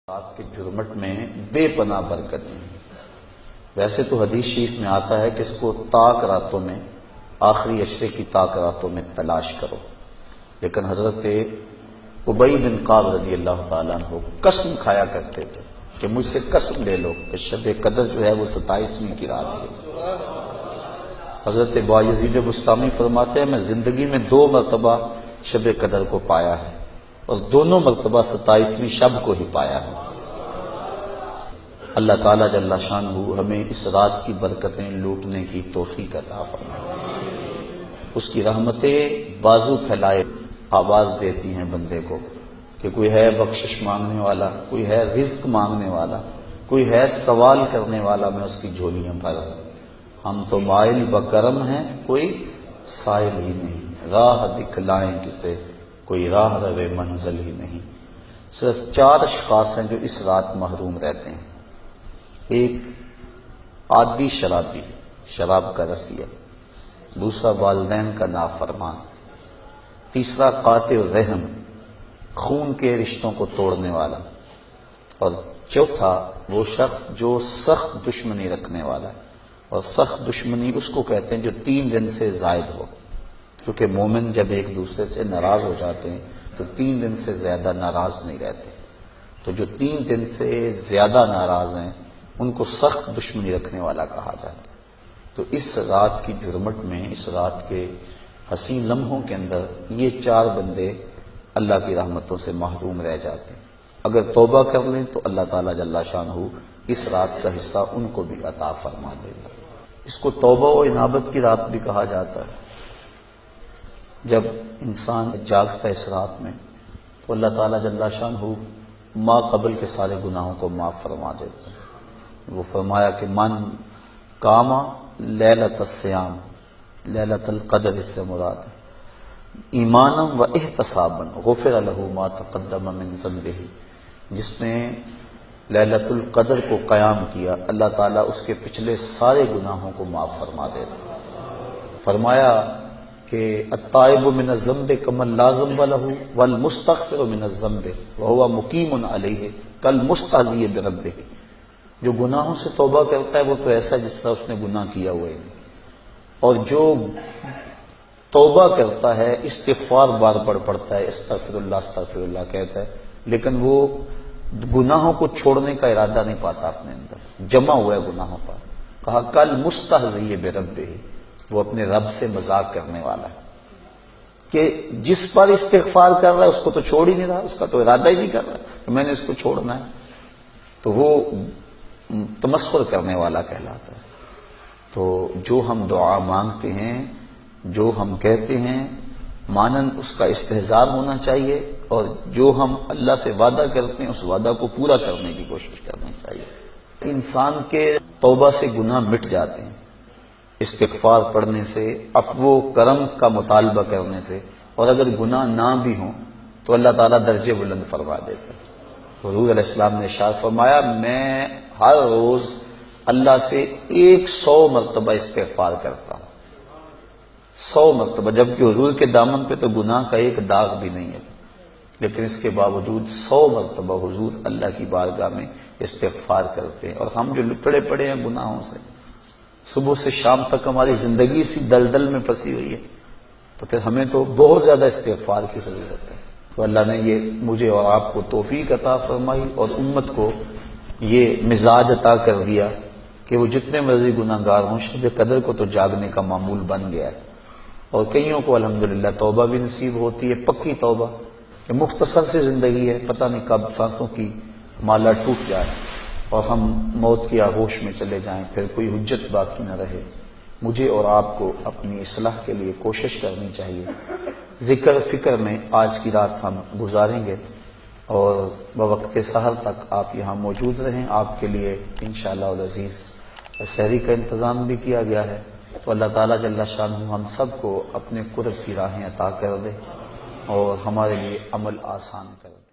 رات کے جرمٹ میں بے پناہ برکتیں ہیں۔ ویسے تو حدیث شریف میں آتا ہے کہ اس کو تاک راتوں میں، آخری عشرے کی تاک راتوں میں تلاش کرو، لیکن حضرت ابی بن کعب رضی اللہ تعالیٰ عنہ قسم کھایا کرتے تھے کہ مجھ سے قسم لے لو کہ شب قدر جو ہے وہ 27ویں کی رات ہے۔ حضرت بایزید بسطامی فرماتے ہیں میں زندگی میں 2 مرتبہ شب قدر کو پایا ہے اور دونوں مرتبہ 27ویں شب کو ہی پایا ہے۔ اللہ تعالیٰ جل شانہ ہمیں اس رات کی برکتیں لوٹنے کی توفیق عطا فرمائے۔ اس کی رحمتیں بازو پھیلائے آواز دیتی ہیں بندے کو کہ کوئی ہے بخشش مانگنے والا، کوئی ہے رزق مانگنے والا، کوئی ہے سوال کرنے والا، میں اس کی جھولیاں بھر ہوں۔ ہم تو مائل بکرم ہیں، کوئی سائل ہی نہیں، راہ دکھلائیں کسے، کوئی راہ روے منزل ہی نہیں۔ صرف 4 اشخاص ہیں جو اس رات محروم رہتے ہیں۔ ایک عادی شرابی، شراب کا رسیہ، دوسرا والدین کا نافرمان، تیسرا قاطع الرحم، خون کے رشتوں کو توڑنے والا، اور چوتھا وہ شخص جو سخت دشمنی رکھنے والا ہے۔ اور سخت دشمنی اس کو کہتے ہیں جو 3 دن سے زائد ہو، کیونکہ مومن جب ایک دوسرے سے ناراض ہو جاتے ہیں تو 3 دن سے زیادہ ناراض نہیں رہتے، تو جو 3 دن سے زیادہ ناراض ہیں ان کو سخت دشمنی رکھنے والا کہا جاتا ہے۔ تو اس رات کی جرمٹ میں، اس رات کے حسین لمحوں کے اندر یہ 4 بندے اللہ کی رحمتوں سے محروم رہ جاتے ہیں۔ اگر توبہ کر لیں تو اللہ تعالیٰ جل شانہ اس رات کا حصہ ان کو بھی عطا فرما دے گا۔ اس کو توبہ و انابت کی رات بھی کہا جاتا ہے۔ جب انسان جاگتا ہے اس رات میں تو اللہ تعالیٰ جل شانہ ما قبل کے سارے گناہوں کو معاف فرما دیتا ہے۔ وہ فرمایا کہ من کاما لیلۃ الصیام، لیلۃ القدر اس سے مراد ہے، ایمانا و احتسابا غفر لہ ما تقدم من ذنبہ، جس نے لیلۃ القدر کو قیام کیا اللہ تعالیٰ اس کے پچھلے سارے گناہوں کو معاف فرما دیتا۔ فرمایا کہ التائب من الذنب کمن لا ذنب لہ والمستغفر من الذنب وہو مقیم علیہ کالمستہزئ بربہ، جو گناہوں سے توبہ کرتا ہے وہ تو ایسا جس طرح اس نے گناہ کیا ہوا ہے، اور جو توبہ کرتا ہے استغفار بار بار پڑھتا ہے، استغفر اللہ کہتا ہے، لیکن وہ گناہوں کو چھوڑنے کا ارادہ نہیں پاتا اپنے اندر، جمع ہوا ہے گناہوں پر۔ کہا کل مستہزئ بربہ، وہ اپنے رب سے مذاق کرنے والا ہے کہ جس پر استغفار کر رہا ہے اس کو تو چھوڑ ہی نہیں رہا، اس کا تو ارادہ ہی نہیں کر رہا کہ میں نے اس کو چھوڑنا ہے، تو وہ تمسخر کرنے والا کہلاتا ہے۔ تو جو ہم دعا مانگتے ہیں، جو ہم کہتے ہیں، مانن اس کا استحضار ہونا چاہیے، اور جو ہم اللہ سے وعدہ کرتے ہیں اس وعدہ کو پورا کرنے کی کوشش کرنی چاہیے۔ انسان کے توبہ سے گناہ مٹ جاتے ہیں استغفار پڑھنے سے، عفو و کرم کا مطالبہ کرنے سے، اور اگر گناہ نہ بھی ہوں تو اللہ تعالیٰ درجے بلند فرما دیتا ہے۔ حضور علیہ السلام نے ارشاد فرمایا میں ہر روز اللہ سے 100 مرتبہ استغفار کرتا ہوں، 100 مرتبہ، جبکہ حضور کے دامن پہ تو گناہ کا ایک داغ بھی نہیں ہے، لیکن اس کے باوجود 100 مرتبہ حضور اللہ کی بارگاہ میں استغفار کرتے ہیں۔ اور ہم جو لتڑے پڑے ہیں گناہوں سے، صبح سے شام تک ہماری زندگی اسی دلدل میں پھنسی ہوئی ہے، تو پھر ہمیں تو بہت زیادہ استغفار کی ضرورت ہے۔ تو اللہ نے یہ مجھے اور آپ کو توفیق عطا فرمائی اور امت کو یہ مزاج عطا کر دیا کہ وہ جتنے مرضی گناہ گار ہوں شب قدر کو تو جاگنے کا معمول بن گیا ہے، اور کئیوں کو الحمدللہ توبہ بھی نصیب ہوتی ہے، پکی توبہ، کہ مختصر سی زندگی ہے، پتہ نہیں کب سانسوں کی مالا ٹوٹ جائے اور ہم موت کی آغوش میں چلے جائیں، پھر کوئی حجت باقی نہ رہے۔ مجھے اور آپ کو اپنی اصلاح کے لیے کوشش کرنی چاہیے۔ ذکر فکر میں آج کی رات ہم گزاریں گے، اور بوقت سحر تک آپ یہاں موجود رہیں۔ آپ کے لیے انشاءاللہ العزیز سحری کا انتظام بھی کیا گیا ہے، تو اللہ تعالیٰ جل شانہ ہم سب کو اپنے قرب کی راہیں عطا کر دے اور ہمارے لیے عمل آسان کر دے۔